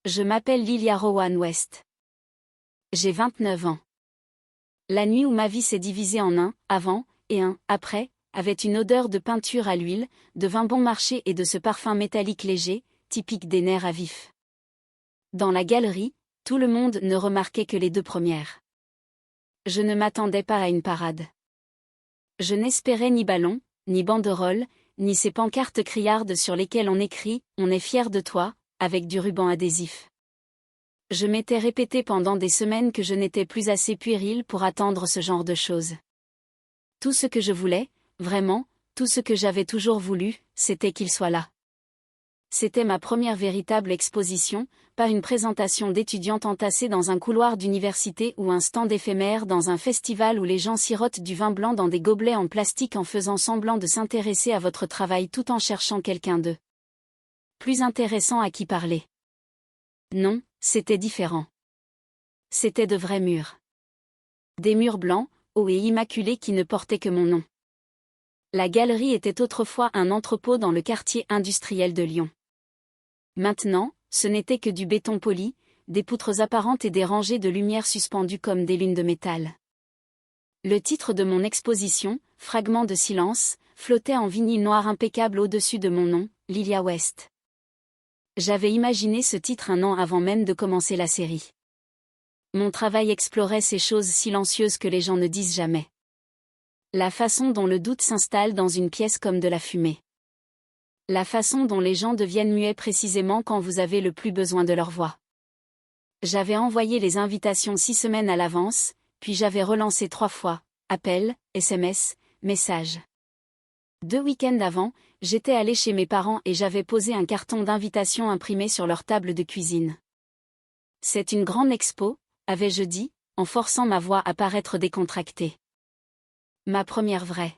Je m'appelle Lilia Rowan West. J'ai 29 ans. La nuit où ma vie s'est divisée en un « avant » et un « après » avait une odeur de peinture à l'huile, de vin bon marché et de ce parfum métallique léger, typique des nerfs à vif. Dans la galerie, tout le monde ne remarquait que les deux premières. Je ne m'attendais pas à une parade. Je n'espérais ni ballon, ni banderole, ni ces pancartes criardes sur lesquelles on écrit « On est fier de toi », avec du ruban adhésif. Je m'étais répété pendant des semaines que je n'étais plus assez puéril pour attendre ce genre de choses. Tout ce que je voulais, vraiment, tout ce que j'avais toujours voulu, c'était qu'il soit là. C'était ma première véritable exposition, pas une présentation d'étudiante entassée dans un couloir d'université ou un stand éphémère dans un festival où les gens sirotent du vin blanc dans des gobelets en plastique en faisant semblant de s'intéresser à votre travail tout en cherchant quelqu'un de plus intéressant à qui parler. Non, c'était différent. C'était de vrais murs. Des murs blancs, hauts et immaculés qui ne portaient que mon nom. La galerie était autrefois un entrepôt dans le quartier industriel de Lyon. Maintenant, ce n'était que du béton poli, des poutres apparentes et des rangées de lumière suspendues comme des lunes de métal. Le titre de mon exposition, Fragments de silence, flottait en vinyle noir impeccable au-dessus de mon nom, Lilia West. J'avais imaginé ce titre un an avant même de commencer la série. Mon travail explorait ces choses silencieuses que les gens ne disent jamais. La façon dont le doute s'installe dans une pièce comme de la fumée. La façon dont les gens deviennent muets précisément quand vous avez le plus besoin de leur voix. J'avais envoyé les invitations 6 semaines à l'avance, puis j'avais relancé 3 fois, appels, SMS, messages. 2 week-ends avant, j'étais allée chez mes parents et j'avais posé un carton d'invitation imprimé sur leur table de cuisine. C'est une grande expo, avais-je dit, en forçant ma voix à paraître décontractée. Ma première vraie.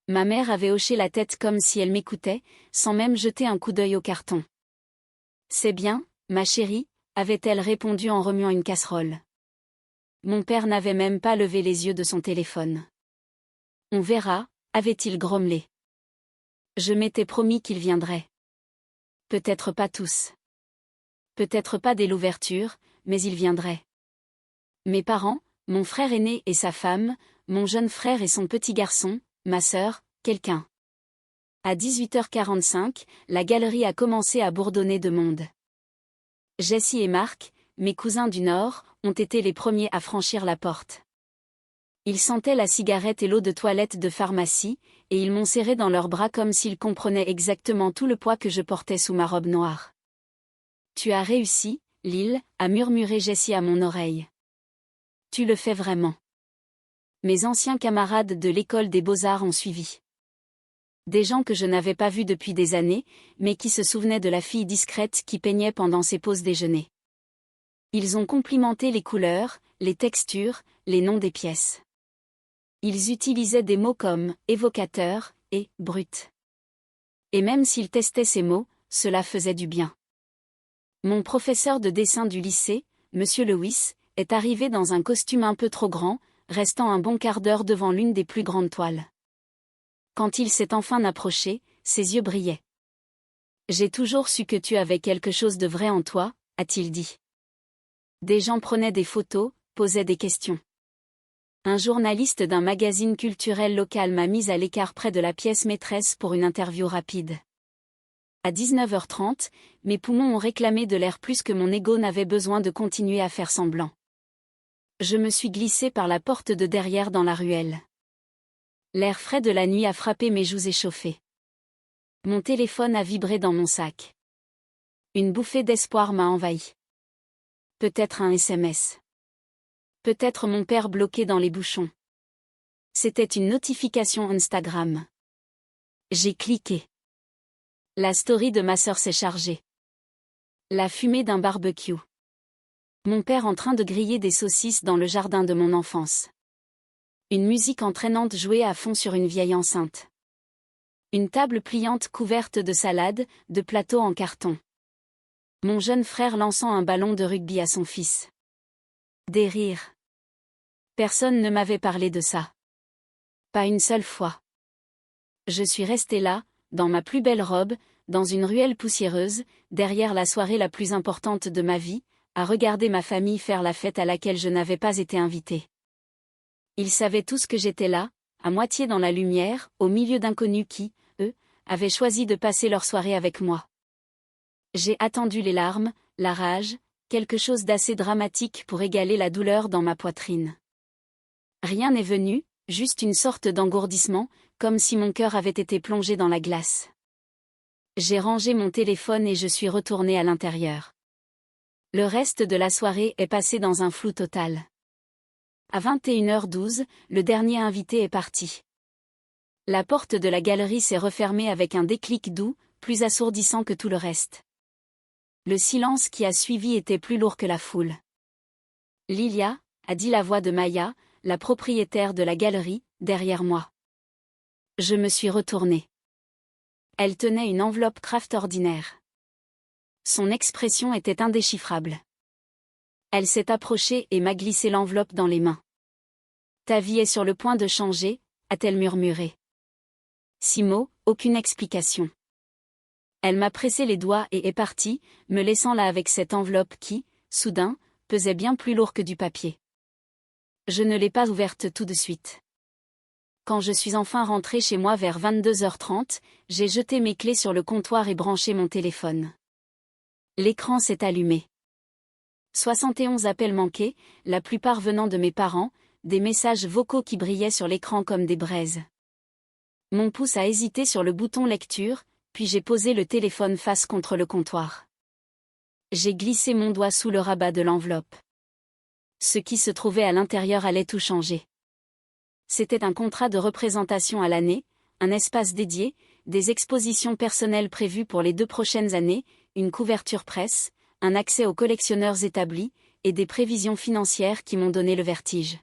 Ma mère avait hoché la tête comme si elle m'écoutait, sans même jeter un coup d'œil au carton. C'est bien, ma chérie, avait-elle répondu en remuant une casserole. Mon père n'avait même pas levé les yeux de son téléphone. On verra, avait-il grommelé. Je m'étais promis qu'il viendrait. Peut-être pas tous. Peut-être pas dès l'ouverture, mais il viendrait. Mes parents, mon frère aîné et sa femme, mon jeune frère et son petit garçon, ma sœur, quelqu'un. À 18h45, la galerie a commencé à bourdonner de monde. Jessie et Marc, mes cousins du Nord, ont été les premiers à franchir la porte. Ils sentaient la cigarette et l'eau de toilette de pharmacie, et ils m'ont serré dans leurs bras comme s'ils comprenaient exactement tout le poids que je portais sous ma robe noire. « Tu as réussi, Lil », a murmuré Jessie à mon oreille. « Tu le fais vraiment. » Mes anciens camarades de l'école des beaux-arts ont suivi. Des gens que je n'avais pas vus depuis des années, mais qui se souvenaient de la fille discrète qui peignait pendant ses pauses déjeuner. Ils ont complimenté les couleurs, les textures, les noms des pièces. Ils utilisaient des mots comme « évocateur » et « brut ». Et même s'ils testaient ces mots, cela faisait du bien. Mon professeur de dessin du lycée, Monsieur Lewis, est arrivé dans un costume un peu trop grand, restant un bon quart d'heure devant l'une des plus grandes toiles. Quand il s'est enfin approché, ses yeux brillaient. « J'ai toujours su que tu avais quelque chose de vrai en toi », a-t-il dit. Des gens prenaient des photos, posaient des questions. Un journaliste d'un magazine culturel local m'a mise à l'écart près de la pièce maîtresse pour une interview rapide. À 19h30, mes poumons ont réclamé de l'air plus que mon ego n'avait besoin de continuer à faire semblant. Je me suis glissée par la porte de derrière dans la ruelle. L'air frais de la nuit a frappé mes joues échauffées. Mon téléphone a vibré dans mon sac. Une bouffée d'espoir m'a envahi. Peut-être un SMS. Peut-être mon père bloqué dans les bouchons. C'était une notification Instagram. J'ai cliqué. La story de ma sœur s'est chargée. La fumée d'un barbecue. Mon père en train de griller des saucisses dans le jardin de mon enfance. Une musique entraînante jouée à fond sur une vieille enceinte. Une table pliante couverte de salades, de plateaux en carton. Mon jeune frère lançant un ballon de rugby à son fils. Des rires. Personne ne m'avait parlé de ça. Pas une seule fois. Je suis restée là, dans ma plus belle robe, dans une ruelle poussiéreuse, derrière la soirée la plus importante de ma vie, à regarder ma famille faire la fête à laquelle je n'avais pas été invitée. Ils savaient tous que j'étais là, à moitié dans la lumière, au milieu d'inconnus qui, eux, avaient choisi de passer leur soirée avec moi. J'ai attendu les larmes, la rage, quelque chose d'assez dramatique pour égaler la douleur dans ma poitrine. Rien n'est venu, juste une sorte d'engourdissement, comme si mon cœur avait été plongé dans la glace. J'ai rangé mon téléphone et je suis retournée à l'intérieur. Le reste de la soirée est passé dans un flou total. À 21h12, le dernier invité est parti. La porte de la galerie s'est refermée avec un déclic doux, plus assourdissant que tout le reste. Le silence qui a suivi était plus lourd que la foule. Lilia, a dit la voix de Maya, la propriétaire de la galerie, derrière moi. Je me suis retournée. Elle tenait une enveloppe Kraft ordinaire. Son expression était indéchiffrable. Elle s'est approchée et m'a glissé l'enveloppe dans les mains. Ta vie est sur le point de changer, a-t-elle murmuré. 6 mots, aucune explication. Elle m'a pressé les doigts et est partie, me laissant là avec cette enveloppe qui, soudain, pesait bien plus lourd que du papier. Je ne l'ai pas ouverte tout de suite. Quand je suis enfin rentrée chez moi vers 22h30, j'ai jeté mes clés sur le comptoir et branché mon téléphone. L'écran s'est allumé. 71 appels manqués, la plupart venant de mes parents, des messages vocaux qui brillaient sur l'écran comme des braises. Mon pouce a hésité sur le bouton lecture, puis j'ai posé le téléphone face contre le comptoir. J'ai glissé mon doigt sous le rabat de l'enveloppe. Ce qui se trouvait à l'intérieur allait tout changer. C'était un contrat de représentation à l'année, un espace dédié, des expositions personnelles prévues pour les 2 prochaines années, une couverture presse, un accès aux collectionneurs établis, et des prévisions financières qui m'ont donné le vertige.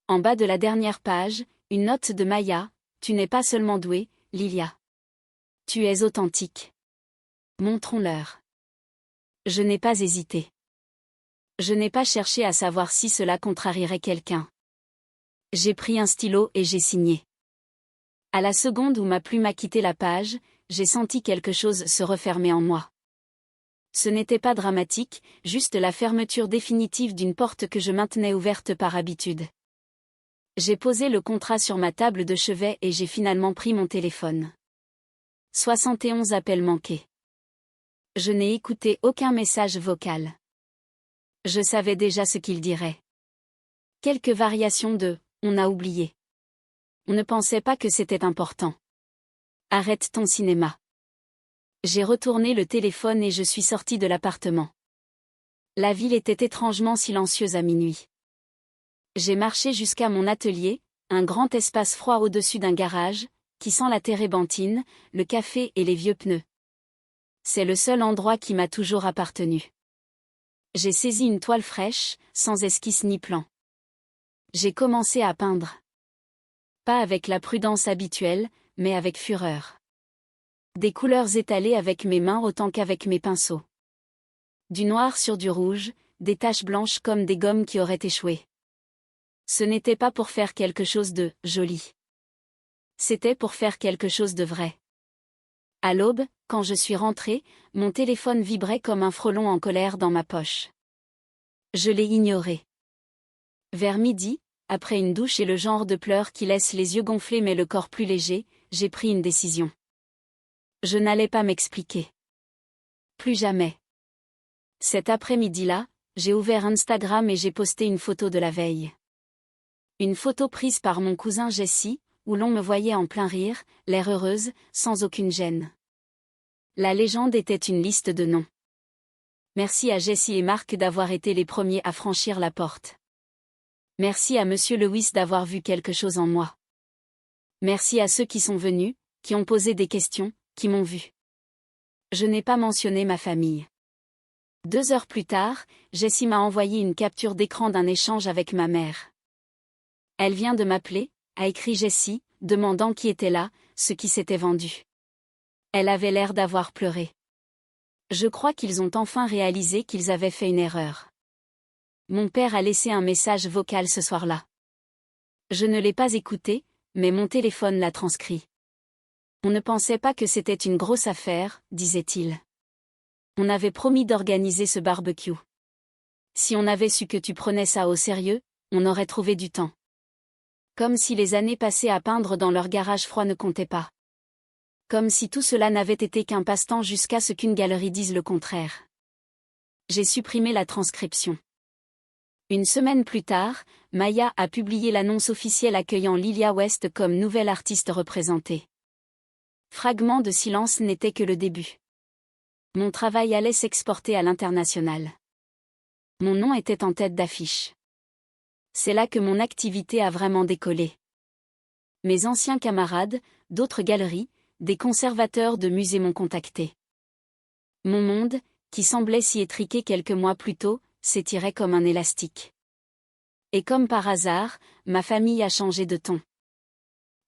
En bas de la dernière page, une note de Maya, « Tu n'es pas seulement douée, Lilia. Tu es authentique. Montrons-leur. » Je n'ai pas hésité. Je n'ai pas cherché à savoir si cela contrarierait quelqu'un. J'ai pris un stylo et j'ai signé. À la seconde où ma plume a quitté la page, j'ai senti quelque chose se refermer en moi. Ce n'était pas dramatique, juste la fermeture définitive d'une porte que je maintenais ouverte par habitude. J'ai posé le contrat sur ma table de chevet et j'ai finalement pris mon téléphone. 71 appels manqués. Je n'ai écouté aucun message vocal. Je savais déjà ce qu'il dirait. Quelques variations de « on a oublié ». On ne pensait pas que c'était important. Arrête ton cinéma. J'ai retourné le téléphone et je suis sortie de l'appartement. La ville était étrangement silencieuse à minuit. J'ai marché jusqu'à mon atelier, un grand espace froid au-dessus d'un garage, qui sent la térébenthine, le café et les vieux pneus. C'est le seul endroit qui m'a toujours appartenu. J'ai saisi une toile fraîche, sans esquisse ni plan. J'ai commencé à peindre. Pas avec la prudence habituelle, mais avec fureur. Des couleurs étalées avec mes mains autant qu'avec mes pinceaux. Du noir sur du rouge, des taches blanches comme des gommes qui auraient échoué. Ce n'était pas pour faire quelque chose de « joli ». C'était pour faire quelque chose de vrai. À l'aube, quand je suis rentrée, mon téléphone vibrait comme un frelon en colère dans ma poche. Je l'ai ignoré. Vers midi, après une douche et le genre de pleurs qui laisse les yeux gonflés mais le corps plus léger, j'ai pris une décision. Je n'allais pas m'expliquer. Plus jamais. Cet après-midi-là, j'ai ouvert Instagram et j'ai posté une photo de la veille. Une photo prise par mon cousin Jesse, où l'on me voyait en plein rire, l'air heureuse, sans aucune gêne. La légende était une liste de noms. Merci à Jesse et Marc d'avoir été les premiers à franchir la porte. Merci à Monsieur Lewis d'avoir vu quelque chose en moi. Merci à ceux qui sont venus, qui ont posé des questions, qui m'ont vu. Je n'ai pas mentionné ma famille. 2 heures plus tard, Jessie m'a envoyé une capture d'écran d'un échange avec ma mère. Elle vient de m'appeler, a écrit Jessie, demandant qui était là, ce qui s'était vendu. Elle avait l'air d'avoir pleuré. Je crois qu'ils ont enfin réalisé qu'ils avaient fait une erreur. Mon père a laissé un message vocal ce soir-là. Je ne l'ai pas écouté, mais mon téléphone l'a transcrit. On ne pensait pas que c'était une grosse affaire, disait-il. On avait promis d'organiser ce barbecue. Si on avait su que tu prenais ça au sérieux, on aurait trouvé du temps. Comme si les années passées à peindre dans leur garage froid ne comptaient pas. Comme si tout cela n'avait été qu'un passe-temps jusqu'à ce qu'une galerie dise le contraire. J'ai supprimé la transcription. Une semaine plus tard, Maya a publié l'annonce officielle accueillant Lilia West comme nouvelle artiste représentée. Fragment de silence n'était que le début. Mon travail allait s'exporter à l'international. Mon nom était en tête d'affiche. C'est là que mon activité a vraiment décollé. Mes anciens camarades, d'autres galeries, des conservateurs de musées m'ont contacté. Mon monde, qui semblait si étriqué quelques mois plus tôt, s'étirait comme un élastique. Et comme par hasard, ma famille a changé de ton.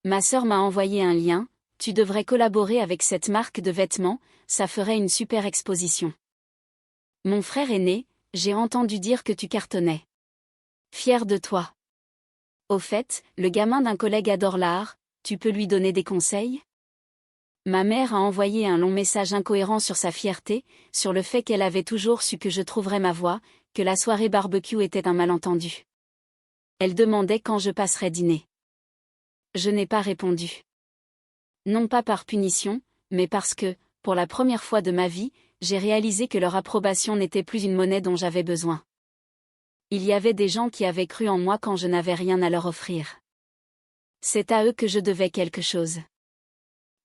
Ma sœur m'a envoyé un lien, tu devrais collaborer avec cette marque de vêtements, ça ferait une super exposition. Mon frère aîné, j'ai entendu dire que tu cartonnais. Fier de toi. Au fait, le gamin d'un collègue adore l'art, tu peux lui donner des conseils ? Ma mère a envoyé un long message incohérent sur sa fierté, sur le fait qu'elle avait toujours su que je trouverais ma voie, que la soirée barbecue était un malentendu. Elle demandait quand je passerais dîner. Je n'ai pas répondu. Non pas par punition, mais parce que, pour la première fois de ma vie, j'ai réalisé que leur approbation n'était plus une monnaie dont j'avais besoin. Il y avait des gens qui avaient cru en moi quand je n'avais rien à leur offrir. C'est à eux que je devais quelque chose.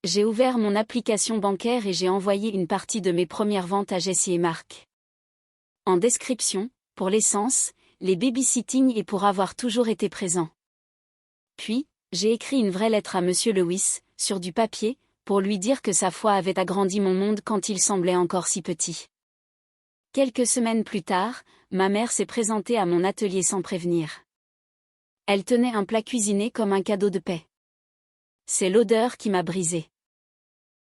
J'ai ouvert mon application bancaire et j'ai envoyé une partie de mes premières ventes à Jessie et Marc. En description, pour l'essence, les babysitting et pour avoir toujours été présent. Puis, j'ai écrit une vraie lettre à Monsieur Lewis, sur du papier, pour lui dire que sa foi avait agrandi mon monde quand il semblait encore si petit. Quelques semaines plus tard, ma mère s'est présentée à mon atelier sans prévenir. Elle tenait un plat cuisiné comme un cadeau de paix. C'est l'odeur qui m'a brisée.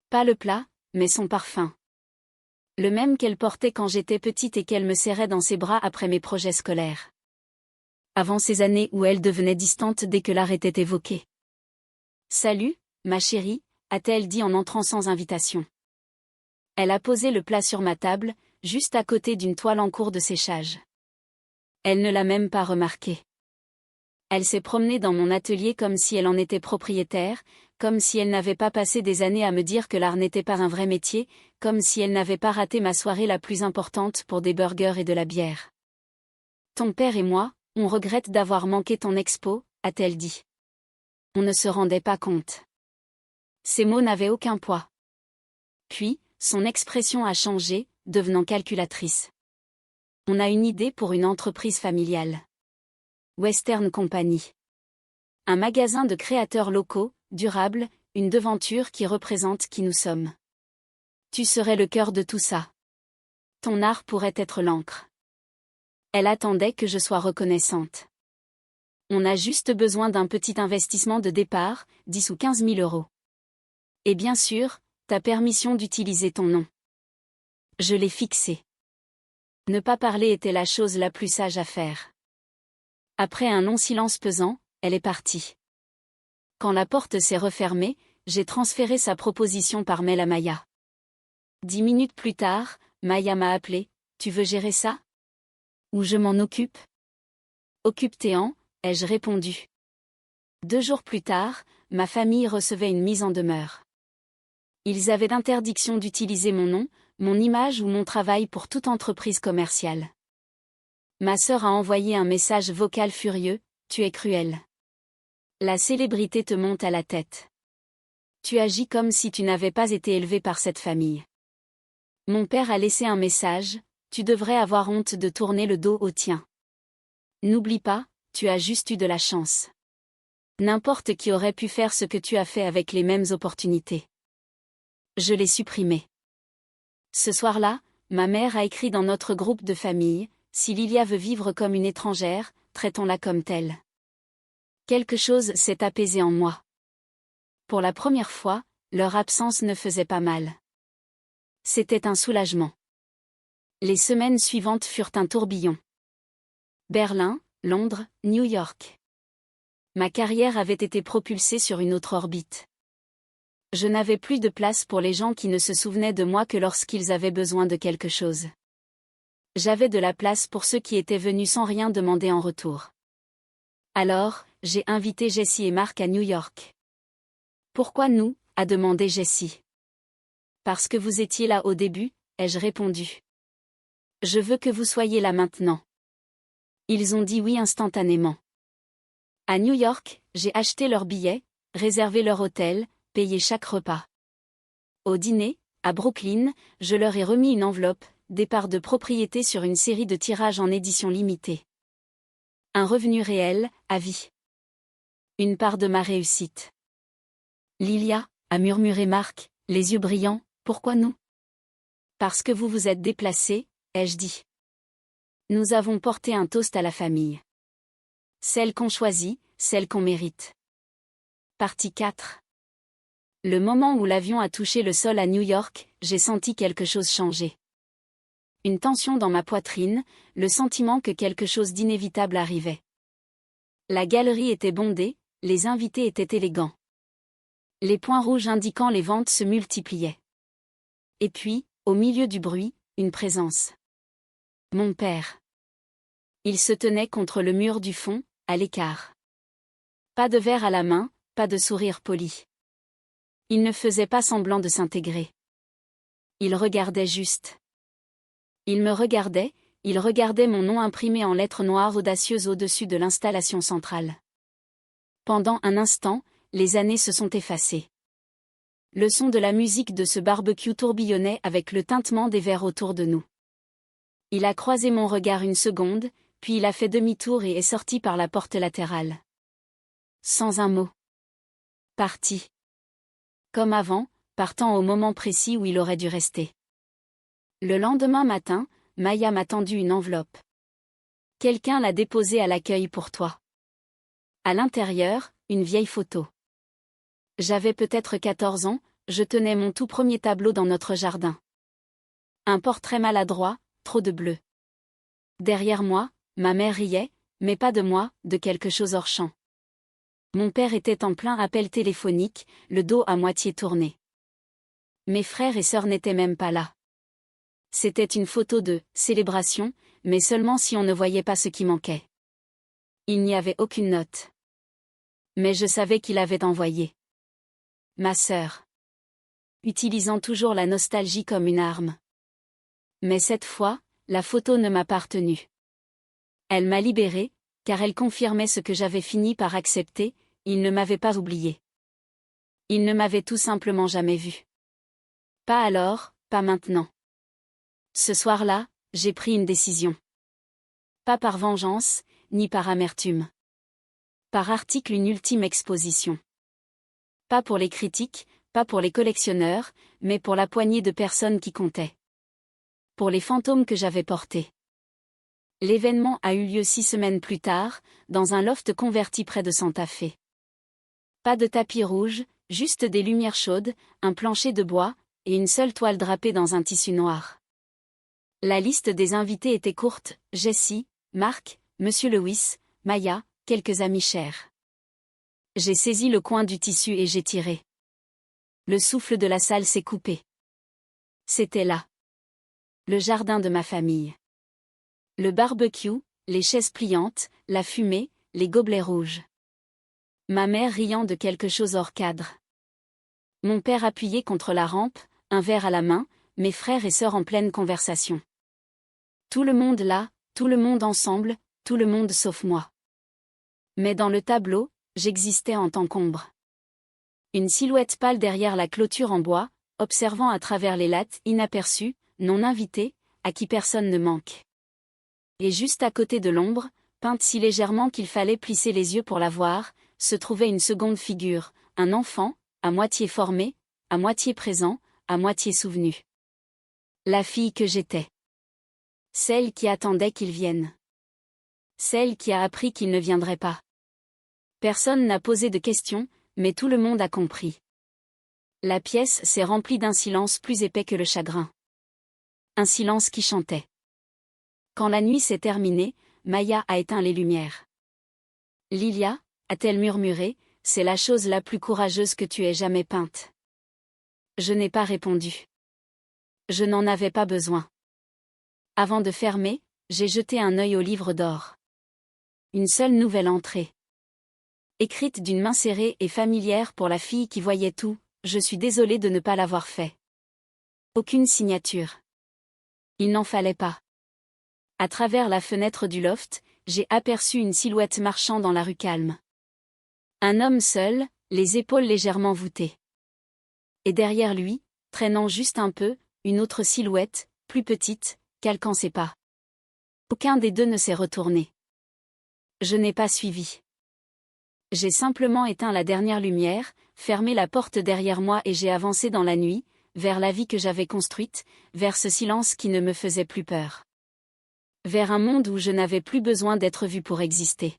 Pas le plat, mais son parfum. Le même qu'elle portait quand j'étais petite et qu'elle me serrait dans ses bras après mes projets scolaires. Avant ces années où elle devenait distante dès que l'art était évoqué. « Salut, ma chérie », a-t-elle dit en entrant sans invitation. Elle a posé le plat sur ma table, juste à côté d'une toile en cours de séchage. Elle ne l'a même pas remarqué. Elle s'est promenée dans mon atelier comme si elle en était propriétaire, comme si elle n'avait pas passé des années à me dire que l'art n'était pas un vrai métier, comme si elle n'avait pas raté ma soirée la plus importante pour des burgers et de la bière. Ton père et moi, on regrette d'avoir manqué ton expo, a-t-elle dit. On ne se rendait pas compte. Ces mots n'avaient aucun poids. Puis, son expression a changé, devenant calculatrice. On a une idée pour une entreprise familiale. Western Company. Un magasin de créateurs locaux, durables, une devanture qui représente qui nous sommes. Tu serais le cœur de tout ça. Ton art pourrait être l'encre. Elle attendait que je sois reconnaissante. On a juste besoin d'un petit investissement de départ, 10 ou 15 000 euros. Et bien sûr, ta permission d'utiliser ton nom. Je l'ai fixé. Ne pas parler était la chose la plus sage à faire. Après un long silence pesant, elle est partie. Quand la porte s'est refermée, j'ai transféré sa proposition par mail à Maya. 10 minutes plus tard, Maya m'a appelé, « Tu veux gérer ça ? Ou je m'en occupe ? » Occupe-t'en, ai-je répondu. 2 jours plus tard, ma famille recevait une mise en demeure. Ils avaient l'interdiction d'utiliser mon nom, mon image ou mon travail pour toute entreprise commerciale. Ma sœur a envoyé un message vocal furieux, « Tu es cruel. La célébrité te monte à la tête. Tu agis comme si tu n'avais pas été élevé par cette famille. » Mon père a laissé un message, « Tu devrais avoir honte de tourner le dos au tien. N'oublie pas, tu as juste eu de la chance. N'importe qui aurait pu faire ce que tu as fait avec les mêmes opportunités. » Je l'ai supprimé. Ce soir-là, ma mère a écrit dans notre groupe de famille, « Si Lilia veut vivre comme une étrangère, traitons-la comme telle. » Quelque chose s'est apaisé en moi. Pour la première fois, leur absence ne faisait pas mal. C'était un soulagement. Les semaines suivantes furent un tourbillon. Berlin, Londres, New York. Ma carrière avait été propulsée sur une autre orbite. Je n'avais plus de place pour les gens qui ne se souvenaient de moi que lorsqu'ils avaient besoin de quelque chose. J'avais de la place pour ceux qui étaient venus sans rien demander en retour. Alors, j'ai invité Jessie et Mark à New York. Pourquoi nous, a demandé Jessie. Parce que vous étiez là au début, ai-je répondu. Je veux que vous soyez là maintenant. Ils ont dit oui instantanément. À New York, j'ai acheté leurs billets, réservé leur hôtel, payé chaque repas. Au dîner, à Brooklyn, je leur ai remis une enveloppe, des parts de propriété sur une série de tirages en édition limitée. Un revenu réel, à vie. Une part de ma réussite. Lilia, a murmuré Mark, les yeux brillants, pourquoi nous? Parce que vous vous êtes déplacés, ai-je dit. Nous avons porté un toast à la famille. Celle qu'on choisit, celle qu'on mérite. Partie 4. Le moment où l'avion a touché le sol à New York, j'ai senti quelque chose changer. Une tension dans ma poitrine, le sentiment que quelque chose d'inévitable arrivait. La galerie était bondée, les invités étaient élégants. Les points rouges indiquant les ventes se multipliaient. Et puis, au milieu du bruit, une présence. Mon père. Il se tenait contre le mur du fond, à l'écart. Pas de verre à la main, pas de sourire poli. Il ne faisait pas semblant de s'intégrer. Il regardait juste. Il me regardait, il regardait mon nom imprimé en lettres noires audacieuses au-dessus de l'installation centrale. Pendant un instant, les années se sont effacées. Le son de la musique de ce barbecue tourbillonnait avec le tintement des verres autour de nous. Il a croisé mon regard une seconde, puis il a fait demi-tour et est sorti par la porte latérale. Sans un mot. Parti. Comme avant, partant au moment précis où il aurait dû rester. Le lendemain matin, Maya m'a tendu une enveloppe. Quelqu'un l'a déposée à l'accueil pour toi. À l'intérieur, une vieille photo. J'avais peut-être 14 ans, je tenais mon tout premier tableau dans notre jardin. Un portrait maladroit, trop de bleu. Derrière moi, ma mère riait, mais pas de moi, de quelque chose hors champ. Mon père était en plein appel téléphonique, le dos à moitié tourné. Mes frères et sœurs n'étaient même pas là. C'était une photo de célébration, mais seulement si on ne voyait pas ce qui manquait. Il n'y avait aucune note. Mais je savais qu'il avait envoyé. Ma sœur. Utilisant toujours la nostalgie comme une arme. Mais cette fois, la photo ne m'a pas retenue. Elle m'a libérée, car elle confirmait ce que j'avais fini par accepter, il ne m'avait pas oublié. Il ne m'avait tout simplement jamais vu. Pas alors, pas maintenant. Ce soir-là, j'ai pris une décision. Pas par vengeance, ni par amertume. Par article une ultime exposition. Pas pour les critiques, pas pour les collectionneurs, mais pour la poignée de personnes qui comptaient. Pour les fantômes que j'avais portés. L'événement a eu lieu 6 semaines plus tard, dans un loft converti près de Santa Fe. Pas de tapis rouge, juste des lumières chaudes, un plancher de bois, et une seule toile drapée dans un tissu noir. La liste des invités était courte, Jessie, Mark, Monsieur Lewis, Maya, quelques amis chers. J'ai saisi le coin du tissu et j'ai tiré. Le souffle de la salle s'est coupé. C'était là. Le jardin de ma famille. Le barbecue, les chaises pliantes, la fumée, les gobelets rouges. Ma mère riant de quelque chose hors cadre. Mon père appuyé contre la rampe, un verre à la main, mes frères et sœurs en pleine conversation. Tout le monde là, tout le monde ensemble, tout le monde sauf moi. Mais dans le tableau, j'existais en tant qu'ombre. Une silhouette pâle derrière la clôture en bois, observant à travers les lattes, inaperçue, non invitée, à qui personne ne manque. Et juste à côté de l'ombre, peinte si légèrement qu'il fallait plisser les yeux pour la voir, se trouvait une seconde figure, un enfant, à moitié formé, à moitié présent, à moitié souvenu. La fille que j'étais. Celle qui attendait qu'il vienne. Celle qui a appris qu'il ne viendrait pas. Personne n'a posé de questions, mais tout le monde a compris. La pièce s'est remplie d'un silence plus épais que le chagrin. Un silence qui chantait. Quand la nuit s'est terminée, Maya a éteint les lumières. Lilia, a-t-elle murmuré, c'est la chose la plus courageuse que tu aies jamais peinte. Je n'ai pas répondu. Je n'en avais pas besoin. Avant de fermer, j'ai jeté un œil au livre d'or. Une seule nouvelle entrée. Écrite d'une main serrée et familière pour la fille qui voyait tout, je suis désolée de ne pas l'avoir fait. Aucune signature. Il n'en fallait pas. À travers la fenêtre du loft, j'ai aperçu une silhouette marchant dans la rue calme. Un homme seul, les épaules légèrement voûtées. Et derrière lui, traînant juste un peu, une autre silhouette, plus petite, calquant ses pas. Aucun des deux ne s'est retourné. Je n'ai pas suivi. J'ai simplement éteint la dernière lumière, fermé la porte derrière moi et j'ai avancé dans la nuit, vers la vie que j'avais construite, vers ce silence qui ne me faisait plus peur. Vers un monde où je n'avais plus besoin d'être vue pour exister.